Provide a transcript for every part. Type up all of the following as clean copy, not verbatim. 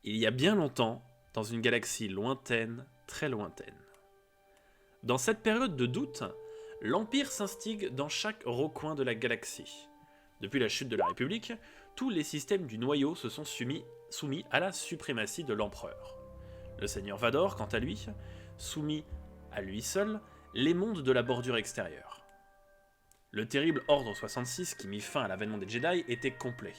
Il y a bien longtemps, dans une galaxie lointaine, très lointaine. Dans cette période de doute, l'Empire s'instigue dans chaque recoin de la galaxie. Depuis la chute de la République, tous les systèmes du noyau se sont soumis à la suprématie de l'Empereur. Le Seigneur Vador, quant à lui, soumis à lui seul les mondes de la bordure extérieure. Le terrible Ordre 66 qui mit fin à l'avènement des Jedi était complet.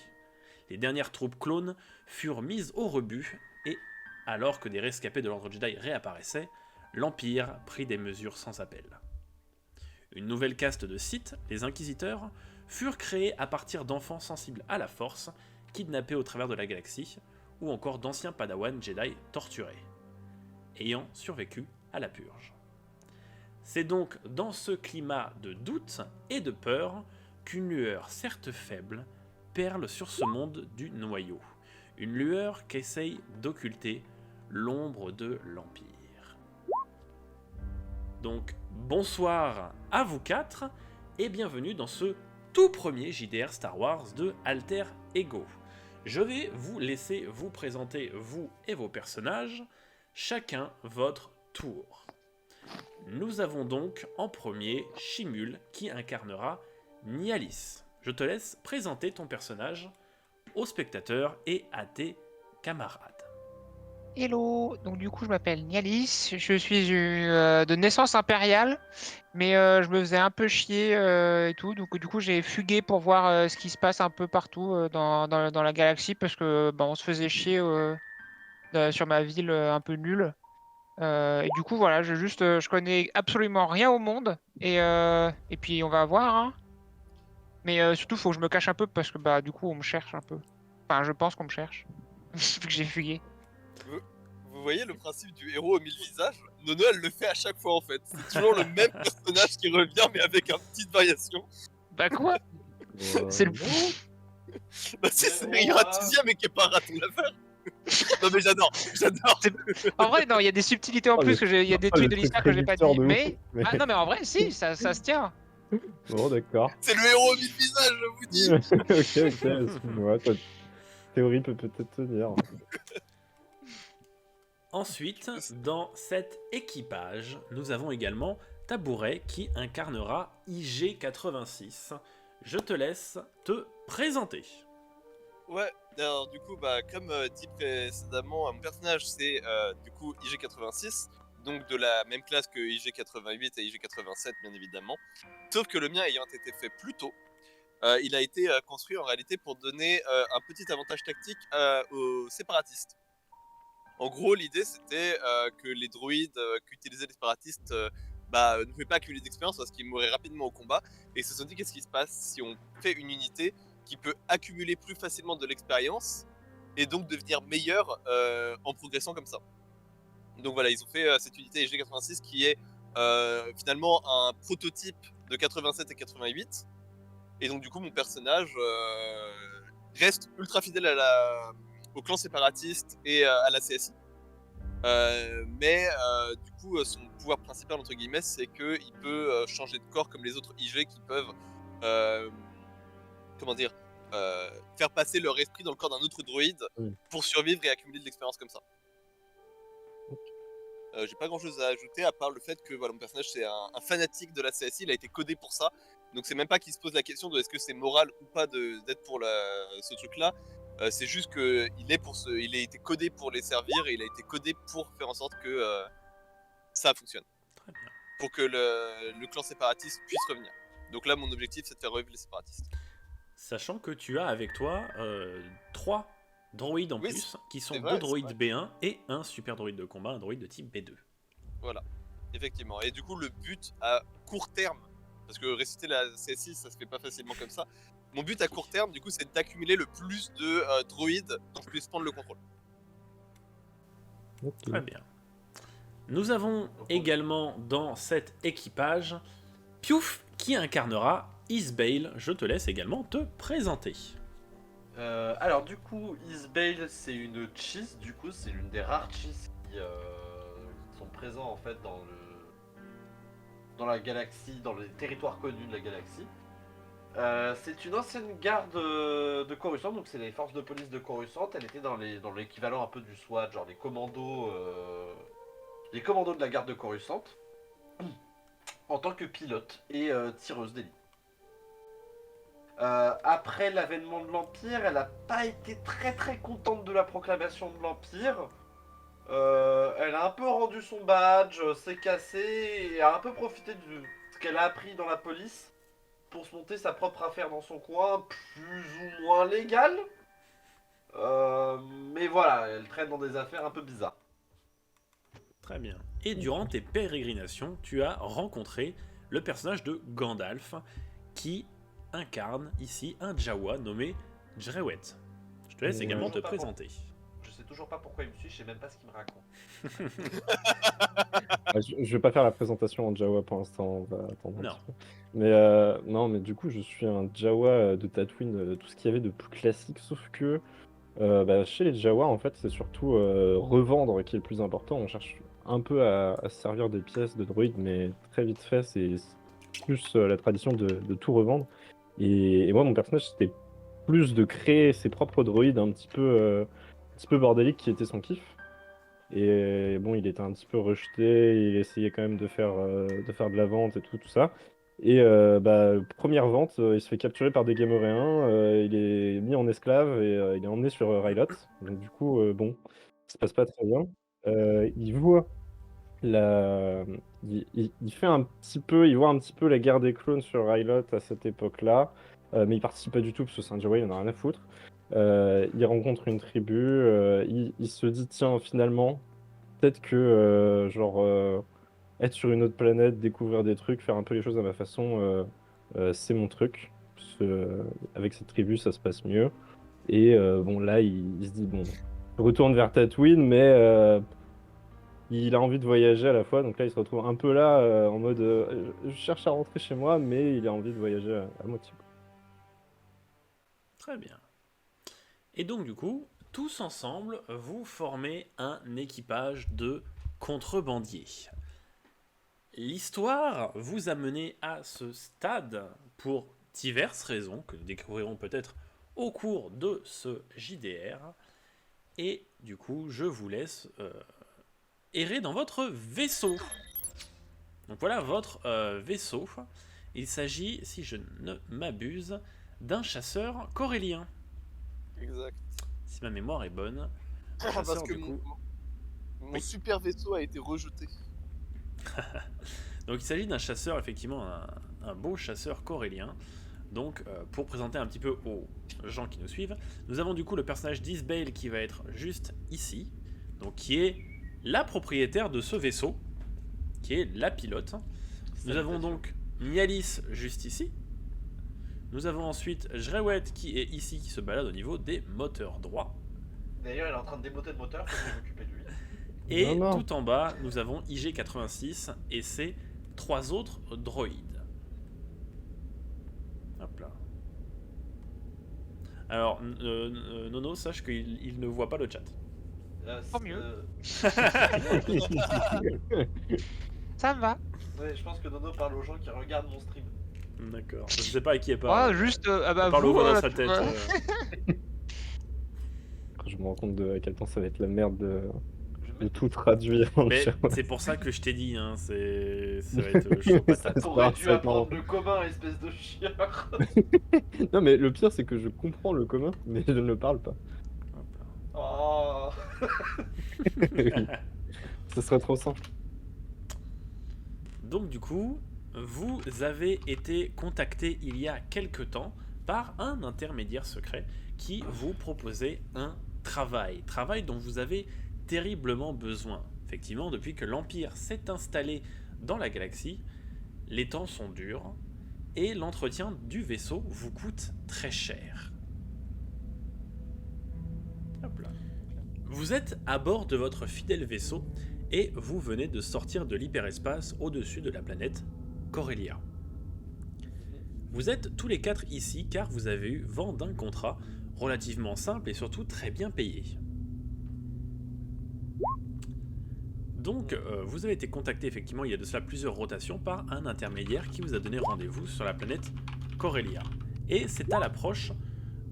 Les dernières troupes clones furent mises au rebut et, alors que des rescapés de l'Ordre Jedi réapparaissaient, l'Empire prit des mesures sans appel. Une nouvelle caste de Sith, les Inquisiteurs, furent créés à partir d'enfants sensibles à la Force, kidnappés au travers de la galaxie, ou encore d'anciens Padawan Jedi torturés, ayant survécu à la purge. C'est donc dans ce climat de doute et de peur qu'une lueur certes faible perle sur ce monde du noyau. Une lueur qu'essaye d'occulter l'ombre de l'Empire. Donc bonsoir à vous quatre et bienvenue dans ce tout premier JDR Star Wars de Alter Ego. Je vais vous laisser vous présenter vous et vos personnages, chacun votre tour. Nous avons donc en premier Shimul qui incarnera Nialis. Je te laisse présenter ton personnage aux spectateurs et à tes camarades. Hello, donc du coup je m'appelle Nialis, je suis de naissance impériale, mais je me faisais un peu chier et tout, donc du coup j'ai fugué pour voir ce qui se passe un peu partout dans la galaxie parce que on se faisait chier sur ma ville un peu nulle. Et du coup voilà, je connais absolument rien au monde et puis on va voir, hein. Mais surtout faut que je me cache un peu parce que du coup on me cherche un peu. Enfin je pense qu'on me cherche vu que j'ai fugué. Vous voyez le principe du héros aux mille visages? Nono, elle le fait à chaque fois en fait. C'est toujours le même personnage qui revient, mais avec une petite variation. Bah quoi? C'est le... Bah si, c'est Ratizia, mais qui est pas raté l'affaire. Non mais j'adore. En vrai, non, il y a des subtilités en plus, il y a des trucs de l'histoire que j'ai pas dit. Mais... Ah non, mais en vrai, si, ça se tient. Bon, d'accord. C'est le héros aux mille visages, je vous dis. ok, excuse-moi, ta théorie peut peut-être tenir. Ensuite, dans cet équipage, nous avons également Tabouret qui incarnera IG-86. Je te laisse te présenter. Ouais, alors du coup, comme dit précédemment, mon personnage c'est du coup IG-86, donc de la même classe que IG-88 et IG-87 bien évidemment. Sauf que le mien ayant été fait plus tôt, il a été construit en réalité pour donner un petit avantage tactique aux séparatistes. En gros, l'idée c'était que les droïdes qu'utilisaient les séparatistes ne pouvaient pas accumuler d'expérience parce qu'ils mouraient rapidement au combat. Et ils se sont dit qu'est-ce qui se passe si on fait une unité qui peut accumuler plus facilement de l'expérience et donc devenir meilleur en progressant comme ça. Donc voilà, ils ont fait cette unité IG-86 qui est finalement un prototype de 87 et 88. Et donc du coup, mon personnage reste ultra fidèle au clan séparatiste et à la CSI. Mais du coup, son pouvoir principal, entre guillemets, c'est qu'il peut changer de corps comme les autres IG qui peuvent faire passer leur esprit dans le corps d'un autre droïde pour survivre et accumuler de l'expérience comme ça. J'ai pas grand chose à ajouter à part le fait que mon personnage c'est un fanatique de la CSI, il a été codé pour ça. Donc c'est même pas qu'il se pose la question de est-ce que c'est moral ou pas d'être pour ce truc là. C'est juste qu'il a été codé pour les servir et il a été codé pour faire en sorte que ça fonctionne. Très bien. Pour que le clan séparatiste puisse revenir. Donc là mon objectif c'est de faire revivre les séparatistes. Sachant que tu as avec toi 3 droïdes en plus, qui sont 2 droïdes B1 et un super droïde de combat, un droïde de type B2. Voilà, effectivement. Et du coup, le but à court terme, parce que réciter la CSI, ça se fait pas facilement comme ça. Mon but à court terme, du coup, c'est d'accumuler le plus de droïdes dont je puisse prendre le contrôle. Très bien. Nous avons également dans cet équipage Piouf qui incarnera Isbail. Je te laisse également te présenter. Alors du coup, Isbail c'est une cheese, du coup c'est l'une des rares cheese qui sont présents en fait dans la galaxie, dans les territoires connus de la galaxie. C'est une ancienne garde de Coruscant, donc c'est les forces de police de Coruscant. Elle était dans l'équivalent un peu du SWAT, genre les commandos de la garde de Coruscant, en tant que pilote et tireuse d'élite. Après l'avènement de l'Empire, elle n'a pas été très très contente de la proclamation de l'Empire. Elle a un peu rendu son badge, s'est cassée et a un peu profité de ce qu'elle a appris dans la police pour se monter sa propre affaire dans son coin, plus ou moins légale. Mais voilà, elle traîne dans des affaires un peu bizarres. Très bien. Et durant tes pérégrinations, tu as rencontré le personnage de Gandalf qui incarne ici un Jawa nommé Drewet. Je te laisse également te présenter. Je sais toujours pas pourquoi il me suit, je sais même pas ce qu'il me raconte. Je vais pas faire la présentation en Jawa pour l'instant, on va attendre un Non. petit peu. Mais non, mais du coup, je suis un Jawa de Tatooine, tout ce qu'il y avait de plus classique, sauf que chez les Jawa, en fait, c'est surtout revendre qui est le plus important. On cherche un peu à se servir des pièces de droïdes, mais très vite fait, c'est plus la tradition de tout revendre. Et moi, mon personnage, c'était plus de créer ses propres droïdes un petit peu bordéliques qui était son kiff. Et bon, il était un petit peu rejeté, il essayait quand même de faire de la vente et tout ça. Et première vente, il se fait capturer par des Gamorréens, il est mis en esclave et il est emmené sur Rylot. Donc du coup, bon, ça se passe pas très bien. Il voit il fait un petit peu, il voit un petit peu la guerre des clones sur Rylot à cette époque-là, mais il participe pas du tout parce que c'est un Jawa, il en a rien à foutre. Il rencontre une tribu, il se dit tiens finalement peut-être que être sur une autre planète, découvrir des trucs, faire un peu les choses à ma façon, c'est mon truc. Parce que, avec cette tribu ça se passe mieux. Et bon là il se dit bon, je retourne vers Tatooine mais il a envie de voyager à la fois, donc là il se retrouve un peu là en mode je cherche à rentrer chez moi mais il a envie de voyager à moitié. Très bien. Et donc du coup, tous ensemble, vous formez un équipage de contrebandiers. L'histoire vous a mené à ce stade pour diverses raisons que nous découvrirons peut-être au cours de ce JDR. Et du coup, je vous laisse errer dans votre vaisseau. Donc voilà votre vaisseau. Il s'agit, si je ne m'abuse, d'un chasseur corélien. Exact. Si ma mémoire est bonne. Parce Chasseur, que du coup. mon Oui. super vaisseau a été rejeté. Donc il s'agit d'un chasseur, effectivement, un beau chasseur corélien. Donc pour présenter un petit peu aux gens qui nous suivent, nous avons du coup le personnage d'Isbale qui va être juste ici, donc qui est la propriétaire de ce vaisseau, qui est la pilote. Nous avons donc Nialis juste ici. Nous avons ensuite Drewet qui est ici, qui se balade au niveau des moteurs droits. D'ailleurs, il est en train de démonter le moteur, faut que je vais m'occuper de lui. Et Non. tout en bas, nous avons IG86 et ses 3 autres droïdes. Hop là. Alors, Nono, sache qu'il ne voit pas le chat. Tant mieux. Ouais, Ça me va. je pense que Nono parle aux gens qui regardent mon stream. D'accord. Je sais pas à qui elle parle. Ah, juste, ah bah Elle parle vous, au voix dans là, sa tu tête. vois. Je me rends compte à quel point ça va être la merde de Je tout traduire en Mais Jawa. c'est pour ça que je t'ai dit, hein, ça va être chaud patate. T'aurais dû Ça va être apprendre marrant. le commun, espèce de chieur. Non mais le pire c'est que je comprends le commun mais je ne le parle pas. Hop là. Oh. Ce serait trop simple. Donc du coup, vous avez été contacté il y a quelque temps par un intermédiaire secret qui vous proposait un travail dont vous avez terriblement besoin. Effectivement, depuis que l'Empire s'est installé dans la galaxie, les temps sont durs et l'entretien du vaisseau vous coûte très cher. Hop là. Vous êtes à bord de votre fidèle vaisseau et vous venez de sortir de l'hyperespace au-dessus de la planète Corellia. Vous êtes tous les 4 ici car vous avez eu vent d'un contrat relativement simple et surtout très bien payé. Donc vous avez été contacté effectivement il y a de cela plusieurs rotations par un intermédiaire qui vous a donné rendez-vous sur la planète Corellia. Et c'est à l'approche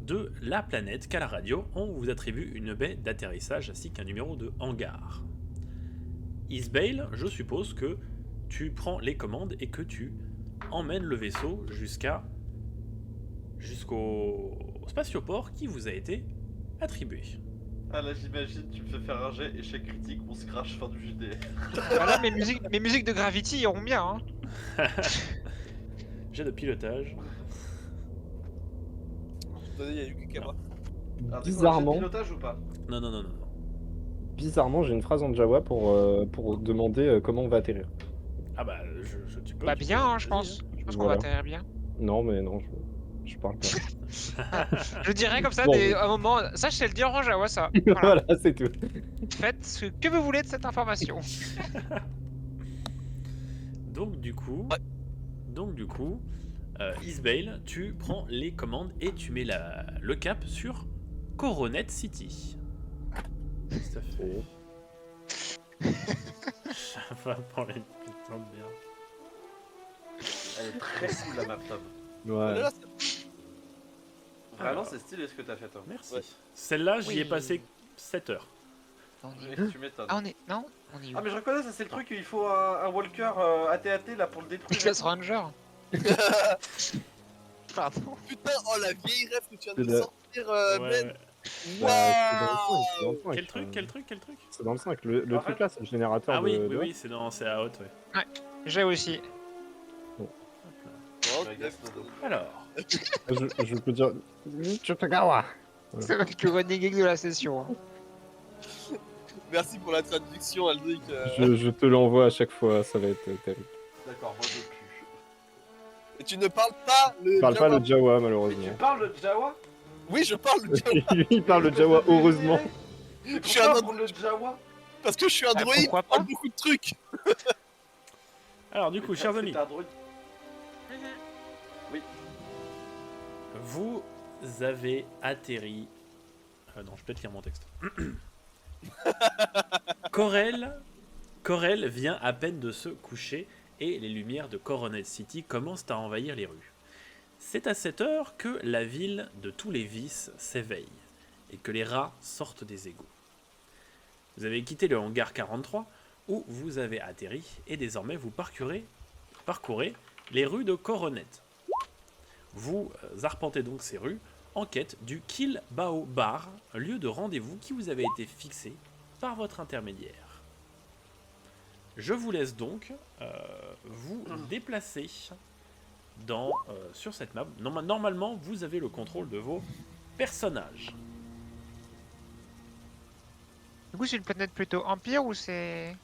de la planète qu'à la radio, on vous attribue une baie d'atterrissage ainsi qu'un numéro de hangar. Isbale, je suppose que tu prends les commandes et que tu emmènes le vaisseau jusqu'au spatioport qui vous a été attribué. Ah là j'imagine, tu me fais faire un jet, échec critique, on se crache fin du JD. Voilà, mes musiques de Gravity iront bien. Hein. Jet de pilotage. Attendez, il y a Yuki Kama. Bizarrement, Pilotage ou pas? Non. bizarrement, j'ai une phrase en Jawa pour demander comment on va atterrir. Ah bah, tu peux. Bah tu bien, peux, hein, je vas-y, pense. hein. Je pense qu'on Voilà. va atterrir bien. Non, mais non, je parle pas. Je dirais comme ça, Bon. à un moment, ça je sais le dire en Jawa, ça. Voilà. Voilà, c'est tout. Faites ce que vous voulez de cette information. Donc du coup, Isbale, tu prends les commandes et tu mets le cap sur Coronet City. Tout à fait. Ça va pour les putains de merde. Elle est très cool la map Tom. Ouais. Là, Vraiment c'est stylé ce que t'as fait Tom. Merci. Ouais. Celle-là, j'y ai Oui. passé 7 heures. Tu m'étonnes. Ah, on est. Non, on est où? Ah mais je reconnais, ça c'est le truc, il faut un walker AT-AT là pour le détruire. Class Ranger. Pardon. putain, oh la vieille rêve que tu viens de C'est de- sortir, Ouais, Ben. ouais. Bah, c'est dans le 5, Waouh. Quel truc C'est dans le 5. Le En truc fait- là, c'est le générateur Ah oui, de... oui, c'est à haute, ouais. J'ai aussi. Oh, Ouais, yes. Alors, Je peux dire... Chutagawa. C'est même le running gag de la session. Hein. Merci pour la traduction, Aldric. Je te l'envoie à chaque fois, ça va être terrible. D'accord, moi je pue. Et tu ne parles pas le. Je parle pas Jawa. le Jawa, Mais tu malheureusement. parles le Jawa? Oui, je parle le Jawa Lui, il parle le Jawa, heureusement. Je suis un apprendre le Jawa? parce que je suis un Ah, droïde, pourquoi je parle pas beaucoup de trucs. alors du coup, chers amis, C'est un druide. vous avez atterri. Non, je vais peut-être lire mon texte. Corel vient à peine de se coucher et les lumières de Coronet City commencent à envahir les rues. C'est à cette heure que la ville de tous les vices s'éveille et que les rats sortent des égouts. Vous avez quitté le hangar 43 où vous avez atterri et désormais vous parcourez les rues de Coronet. Vous arpentez donc ces rues en quête du Kill Bao Bar, un lieu de rendez-vous qui vous avait été fixé par votre intermédiaire. Je vous laisse donc vous déplacer sur cette map. Normalement, vous avez le contrôle de vos personnages. Du coup, c'est une planète plutôt Empire ou c'est.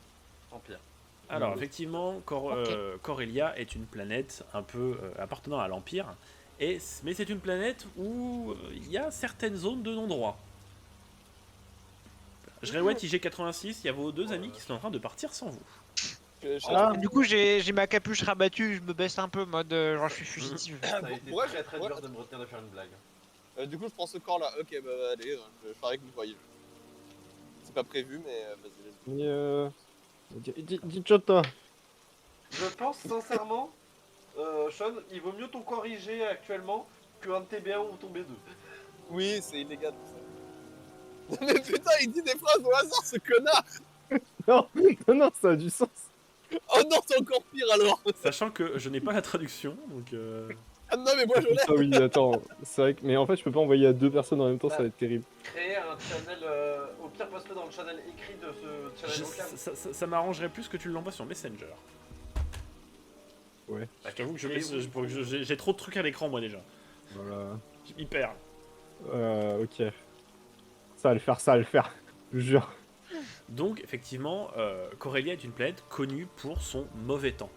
Empire. Alors, Oui. effectivement, Corellia est une planète un peu appartenant à l'Empire, mais c'est une planète où il y a certaines zones de non-droit. Jrewet IG86, il y a vos deux amis qui sont en train de partir sans vous. Ah. Du coup, j'ai ma capuche rabattue, je me baisse un peu, mode genre je suis fugitive. Ça a été Ouais, très très ouais. dur de me retenir de faire une blague. Du coup, je prends ce corps là. Ok, bah allez, je parie que vous voyez. C'est pas prévu, mais vas-y, let's go. Dis Chota. Je pense sincèrement, Sean, il vaut mieux ton corriger actuellement qu'un de tes B1 ou ton B2. Oui, c'est illégal tout ça. Mais putain, il dit des phrases au hasard, ce connard. Non, ça a du sens. Oh non, c'est encore pire alors. Sachant que je n'ai pas la traduction, donc... Ah non, mais moi je l'ai. Ah oui, attends, c'est vrai que... Mais en fait, je peux pas envoyer à deux personnes en même temps, ça va être terrible. Créer un channel, au pire poste-le dans le channel écrit de ce channel local. ça m'arrangerait plus que tu l'envoies sur Messenger. Ouais. Je t'avoue que j'ai trop de trucs à l'écran moi déjà. Voilà. Je m'y perds. Ok. Ça va le faire. Je jure. Donc effectivement, Corellia est une planète connue pour son mauvais temps.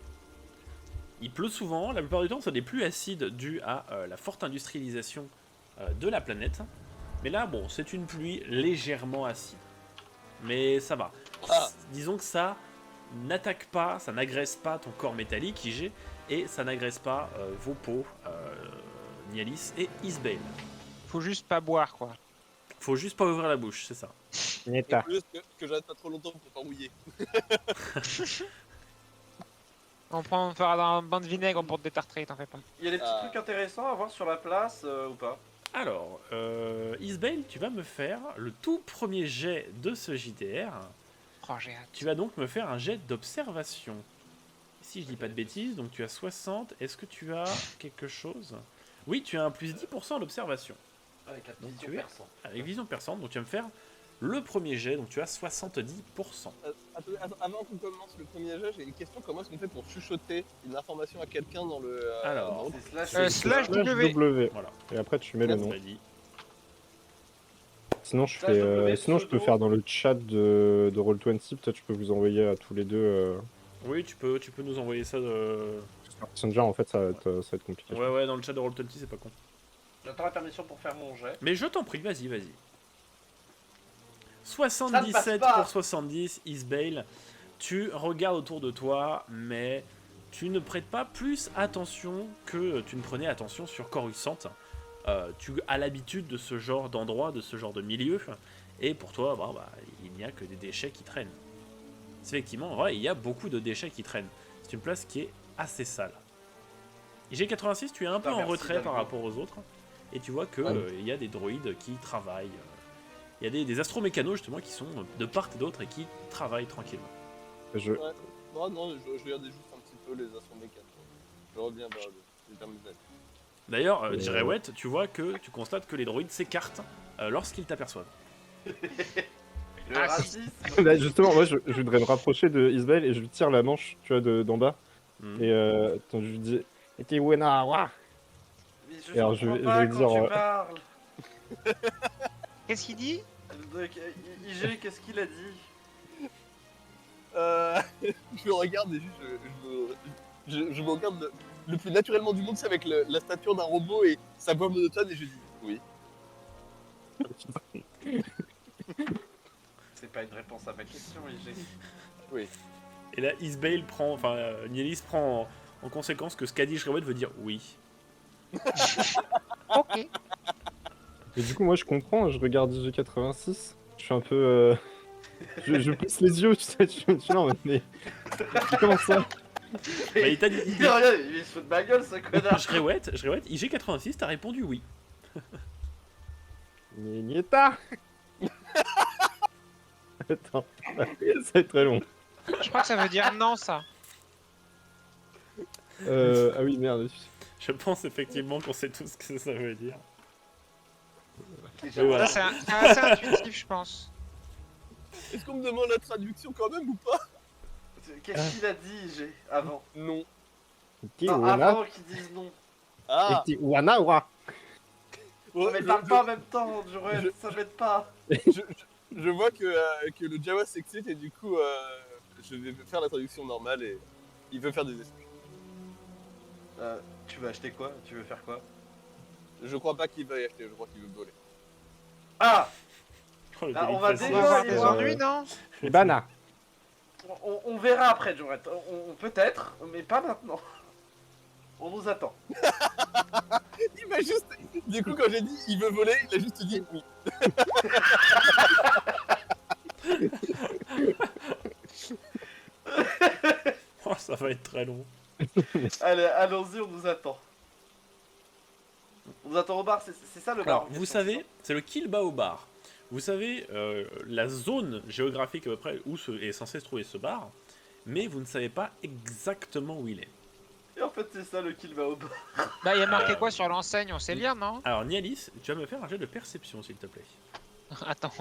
Il pleut souvent, la plupart du temps c'est des pluies acides dues à la forte industrialisation de la planète. Mais là bon, c'est une pluie légèrement acide. Mais ça va. Ah. Disons que ça n'attaque pas, ça n'agresse pas ton corps métallique IG et ça n'agresse pas vos peaux, Nialis et Isbale. Faut juste pas boire quoi. Faut juste pas ouvrir la bouche, c'est ça. Neta. Juste que j'arrête pas trop longtemps pour pas mouiller. On fera un bain de vinaigre pour te détartrer, t'en fais pas. Il y a des petits Ah. trucs intéressants à voir sur la place ou pas? Alors, Isbale, tu vas me faire le tout premier jet de ce JDR. Oh, j'ai hâte. Tu vas donc me faire un jet d'observation. Si je dis pas de bêtises, donc tu as 60. Est-ce que tu as quelque chose? Oui, tu as un plus 10% d'observation. Avec la Donc vision tu es- perçante. Avec vision perçante, donc tu vas me faire le premier jet, donc tu as 70%. Attends, avant qu'on commence le premier jeu, j'ai une question. Comment est-ce qu'on fait pour chuchoter une information à quelqu'un dans le. Alors, dans- C'est slash. Slash W. W. Voilà, Et après, tu mets le ça nom. va dit. Sinon, je Slash W, sinon, je peux pseudo. faire dans le chat de Roll20. Peut-être je peux vous envoyer à tous les deux. Oui, tu peux nous envoyer ça de... Messenger, en fait, ça va être compliqué. Ouais, dans le chat de Roll20, c'est pas con. J'attends la permission pour faire mon jet. Mais je t'en prie, vas-y. ne 77 passe pas. pour 70, Isbale. Tu regardes autour de toi, mais tu ne prêtes pas plus attention que tu ne prenais attention sur Coruscant. Tu as l'habitude de ce genre d'endroit, de ce genre de milieu, et pour toi, il n'y a que des déchets qui traînent. Effectivement, en vrai, il y a beaucoup de déchets qui traînent. C'est une place qui est assez sale. IG86, tu es un peu en Merci, retrait par David. rapport aux autres, et tu vois que Ouais. il y a des droïdes qui travaillent. Il y a des astromécanos justement qui sont de part et d'autre et qui travaillent tranquillement. Je, Non, je regardais juste un petit peu les astromécanos. Je reviens vers les terminales. D'ailleurs, Et Jirewet, tu vois que tu constates que les droïdes s'écartent lorsqu'ils t'aperçoivent. Le Ah, racisme. Bah, justement, moi, je voudrais me rapprocher de Isabelle et je lui tire la manche, tu vois, d'en bas. Mhm. Et attends, je lui dis, et t'es Wena, wa Mais je Et alors, comprends je pas vais quand dire, tu parles. Qu'est-ce qu'il dit? Donc, IG, qu'est-ce qu'il a dit? Je le regarde et juste je me regarde le plus naturellement du monde, c'est avec la stature d'un robot et sa voix monotone et je dis oui. C'est pas une réponse à ma question, IG. Et là, Isbale prend, enfin, Nielis prend en conséquence que ce qu'a dit Jirewet veut dire oui. Ok. Et du coup, moi, je comprends, je regarde IG86, je suis un peu... je plisse les yeux, tu sais, je suis là, mais comment ça? Bah, il t'a dit. Il se fout de ma gueule, ce connard. Jirewet, IG86, t'as répondu oui. Mais Nieta Attends, ça va être très long. Je crois que ça veut dire non, ça. Ah oui, merde. Je pense effectivement qu'on sait tous ce que ça veut dire. Et voilà. Ça, c'est assez intuitif, je pense. Est-ce qu'on me demande la traduction quand même ou pas? Qu'est-ce qu'il a dit, IG, avant? Non. Non, avant qu'ils disent non. Ah Wana, wa Non, mais parle pas en même temps, Jorel, ça m'aide pas. je vois que le Jawa s'excite et du coup je vais faire la traduction normale et il veut faire des esprits. Tu veux acheter quoi? Tu veux faire quoi? Je crois pas qu'il va y acheter, je crois qu'il veut voler. Ah! Oh, le Ah, on délit va facile. On va avoir dévoiler, des ouais. ennuis, non? Bana On verra après, Jorel. Peut-être, mais pas maintenant. On nous attend. Il m'a juste... Du coup quand j'ai dit il veut voler, il a juste dit oui. Oh, ça va être très long. Allez, allons-y, on nous attend. On nous attend au bar, c'est ça le bar. Alors, vous savez, c'est le Kill Bao Bar. Vous savez la zone géographique à peu près où est censé se trouver ce bar, mais vous ne savez pas exactement où il est. Et en fait, c'est ça le kill va au bar. Bah, il y a marqué quoi sur l'enseigne? On sait lire, non? Alors, Nialis, tu vas me faire un jet de perception, s'il te plaît. Attends.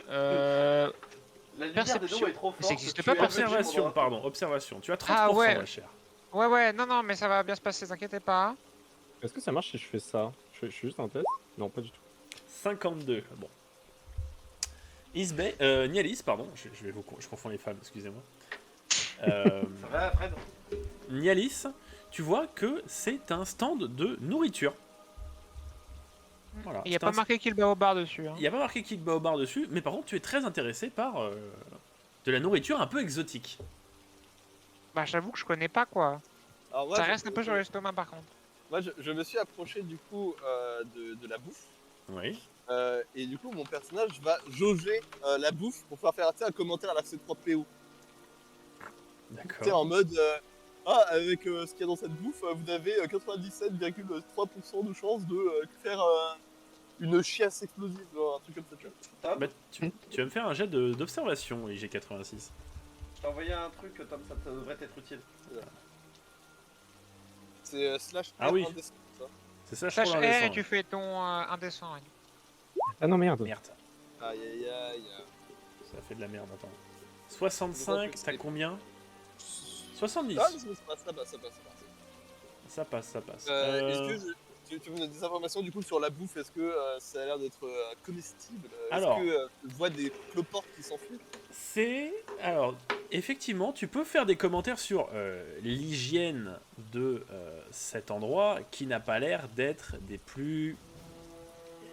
La lumière des Perception. dos est trop Ça forte. existe tu pas, es aveugle, Observation, Mandra. pardon, observation. Tu as 30%, Ah ouais. ma chère. Ouais, non, mais ça va bien se passer, t'inquiète pas. Est-ce que ça marche si je fais ça? Je fais juste un test? Non, pas du tout. 52, bon. Nialis, pardon, je confonds les femmes, excusez-moi. Ça va, Fred? Nialis, tu vois que c'est un stand de nourriture. Voilà, Il n'y a c'est pas un- marqué qu'il bat au bar dessus. Hein. Il n'y a pas marqué Kick Bao Bar dessus, mais par contre, tu es très intéressé par de la nourriture un peu exotique. Bah, j'avoue que je connais pas quoi. Alors moi, Ça reste un peu sur l'estomac par contre. Moi je me suis approché du coup de la bouffe. Oui. Et du coup mon personnage va jauger la bouffe pour pouvoir faire un commentaire à la C3PO. Tu sais, D'accord. en mode Ah, avec ce qu'il y a dans cette bouffe, vous avez 97,3% de chance de faire une chiasse explosive, genre un truc comme ça, tu vois. Tom, Bah, tu vas me faire un jet d'observation, IG86. je t'ai envoyé un truc, Tom, ça devrait t'être utile. C'est slash Ah R oui. indécent, ça. C'est ça, je Slash crois, R, l'indécent. et tu fais ton indécent. Ouais. Ah non, merde. Merde, Aïe aïe aïe. ça fait de la merde, attends. 65, t'as combien 70. Ah, ça passe, ça passe, ça passe. Ça passe, ça passe. Est-ce que tu me donnes des informations du coup sur la bouffe? Est-ce que ça a l'air d'être comestible? Alors. Est-ce que tu vois des cloportes qui s'enfuient? Alors, effectivement, tu peux faire des commentaires sur l'hygiène de cet endroit qui n'a pas l'air d'être des plus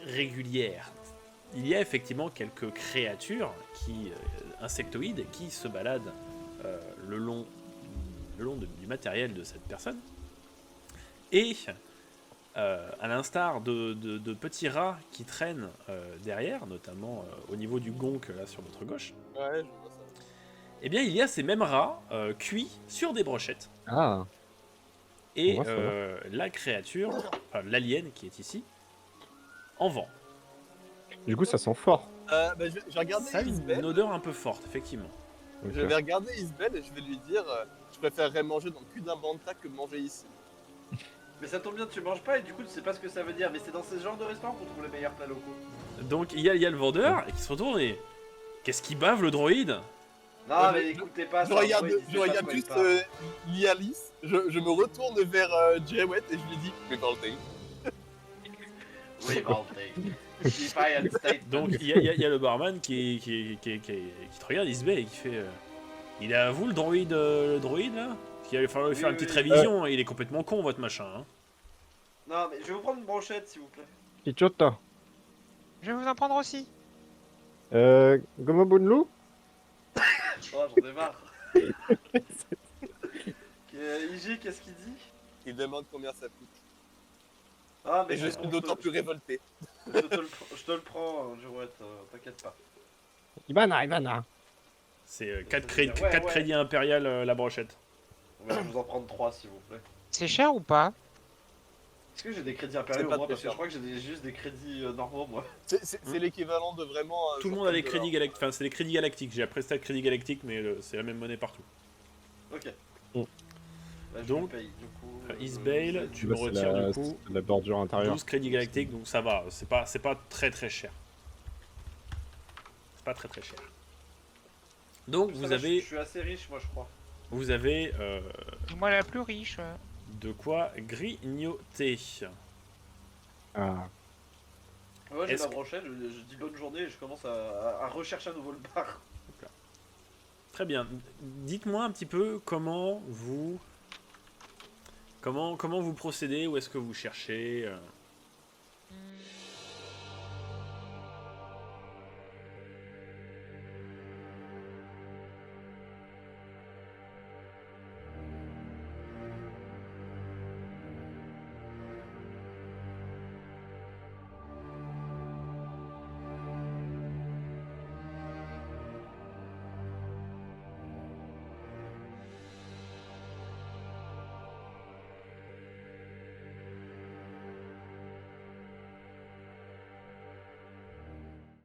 régulières. Il y a effectivement quelques créatures insectoïdes qui se baladent le long du matériel de cette personne. Et à l'instar de petits rats qui traînent derrière, notamment au niveau du gonk là sur votre gauche, Ouais, je vois ça. eh bien il y a ces mêmes rats cuits sur des brochettes. Ah, Et Ouais, ça la créature, enfin l'alien qui est ici, en vend. du coup, ça sent fort. Bah, je vais regarder Ça a une Isbel. odeur un peu forte, effectivement. Ok. Je vais regarder Isbel et je vais lui dire je préférerais manger dans le cul d'un banta que manger ici. Mais ça tombe bien, tu manges pas et du coup, tu sais pas ce que ça veut dire. Mais c'est dans ce genre de restaurant qu'on trouve les meilleurs plats locaux. Donc il y a le vendeur et qui se retourne et... Qu'est-ce qui bave le droïde? Non, Ouais, mais mais écoutez pas, Je ça, regarde, moi, il sait je pas de regarde quoi il juste parle. Lialis, je me retourne vers Jewett et je lui dis mais Valentine. Oui, Valentine. If I had stayed. Donc il y a le barman qui te regarde, il se met et qui fait... il est à vous le droïde là? Il va falloir lui faire Oui, une petite oui. révision, il est complètement con votre machin. Hein. Non, mais je vais vous prendre une brochette, s'il vous plaît. Ichota. Je vais vous en prendre aussi. Gomo Bunlu? Oh, j'en ai marre. IG, qu'est-ce qu'il dit? Il demande combien ça coûte. Ah, mais Et je suis d'autant plus révolté. Je te le prends, Girouette, t'inquiète pas. Ivana. C'est Ça 4 veut dire, ouais, crédits impérial la brochette. Ouais, je vais vous en prendre 3, s'il vous plaît. C'est cher ou pas? Est-ce que j'ai des crédits impériaux pas moi? très Parce que cher. je crois que j'ai juste des crédits normaux, moi. C'est l'équivalent de vraiment. Tout le monde a les crédits galactiques. Enfin, c'est les crédits galactiques. J'ai appris ça crédit galactique, mais c'est la même monnaie partout. Ok. Mm. Bah, je Donc, le paye, du coup. Isbale, tu me Bah, c'est retires la- du coup c'est la bordure intérieure. 12 crédits galactiques, donc ça va. C'est pas très cher. C'est pas très cher. Donc Ça va, je vous suis assez riche, moi, je crois. avez Moi la plus riche. de quoi grignoter. Ah. Ouais, j'ai Est-ce ma que- brochette, je dis bonne journée et je commence à rechercher à nouveau le bar. Très bien. Dites-moi un petit peu comment vous procédez, où est-ce que vous cherchez.